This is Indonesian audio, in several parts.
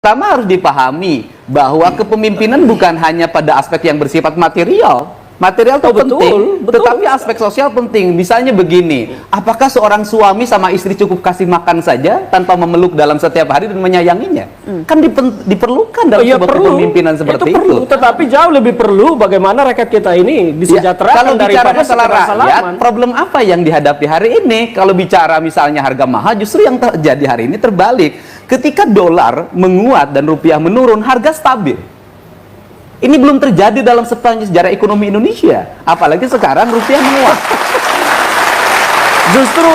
Pertama harus dipahami bahwa kepemimpinan bukan hanya pada aspek yang bersifat material. Material itu penting, betul. Tetapi aspek sosial penting. Misalnya begini, apakah seorang suami sama istri cukup kasih makan saja tanpa memeluk dalam setiap hari dan menyayanginya? Kan diperlukan dalam sebuah kepemimpinan seperti itu. Tetapi jauh lebih perlu bagaimana rakyat kita ini disejahterakan kalau bicara daripada masalah rakyat, problem apa yang dihadapi hari ini? Kalau bicara misalnya harga mahal, justru yang terjadi hari ini terbalik. Ketika dolar menguat dan rupiah menurun, harga stabil. Ini belum terjadi dalam sepanjang sejarah ekonomi Indonesia, apalagi sekarang rupiah menguat. Justru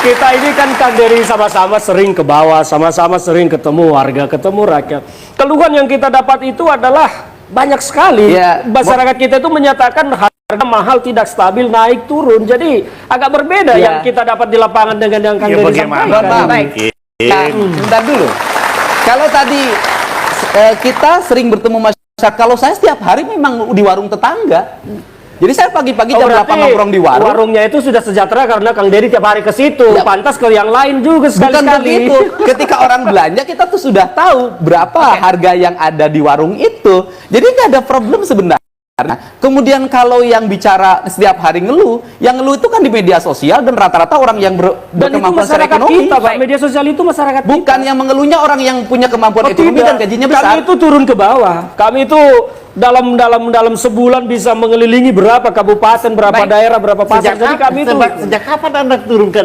kita ini kan Kang Dery sama-sama sering ke bawah, sama-sama sering ketemu warga, ketemu rakyat. Keluhan yang kita dapat itu adalah banyak sekali. Ya, masyarakat kita itu menyatakan harga mahal, tidak stabil, naik turun. Jadi agak berbeda yang kita dapat di lapangan dengan yang Kang Dery sampaikan. Baik. Nah, sebentar dulu. Kalau tadi kita sering bertemu masyarakat, kalau saya setiap hari memang di warung tetangga. Jadi saya pagi-pagi jam 8 nongkrong di warung. Warungnya itu sudah sejahtera karena Kang Dery tiap hari ke situ. Ya. Pantas ke yang lain juga sekali-sekali. Bukan begitu. Ketika orang belanja kita tuh sudah tahu berapa harga yang ada di warung itu. Jadi nggak ada problem sebenarnya. Kemudian kalau yang bicara setiap hari ngeluh, yang ngeluh itu kan di media sosial dan rata-rata orang yang berkemampuan secara ekonomi. Kita, Pak. Media sosial itu masyarakat bukan kita. Yang mengeluhnya orang yang punya kemampuan ekonomi dan gajinya besar. Kami itu turun ke bawah. Kami itu dalam sebulan bisa mengelilingi berapa kabupaten, berapa daerah, berapa pasar. Jadi kami itu sejak kapan Anda turun ke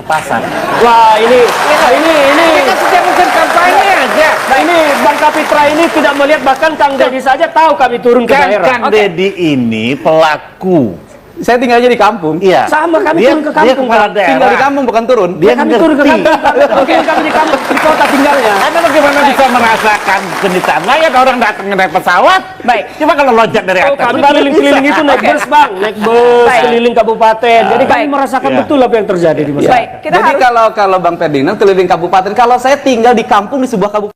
pasar? Wah, ini kan sejak musim kampanye aja. Nah, ini Bang Kapitra ini tidak melihat, bahkan Kang Dery saja tahu kami turun ke daerah. Kang Dery ini pelaku. Saya tinggalnya di kampung. Iya. Sama, kami turun ke kampung. Tinggal di kampung bukan turun. Kami turun ke kampung. Oke, kami di kampung, di kota tinggalnya. Anda bagaimana bisa merasakan penderitaan rakyat? Orang datang naik pesawat. Baik. Coba kalau loncat dari atas. Kami keliling-keliling itu naik bus, Bang. Naik bus keliling kabupaten. Jadi kami merasakan betul apa yang terjadi di masyarakat. Jadi kalau Bang Ferdinand keliling kabupaten, kalau saya tinggal di kampung di sebuah kabupaten.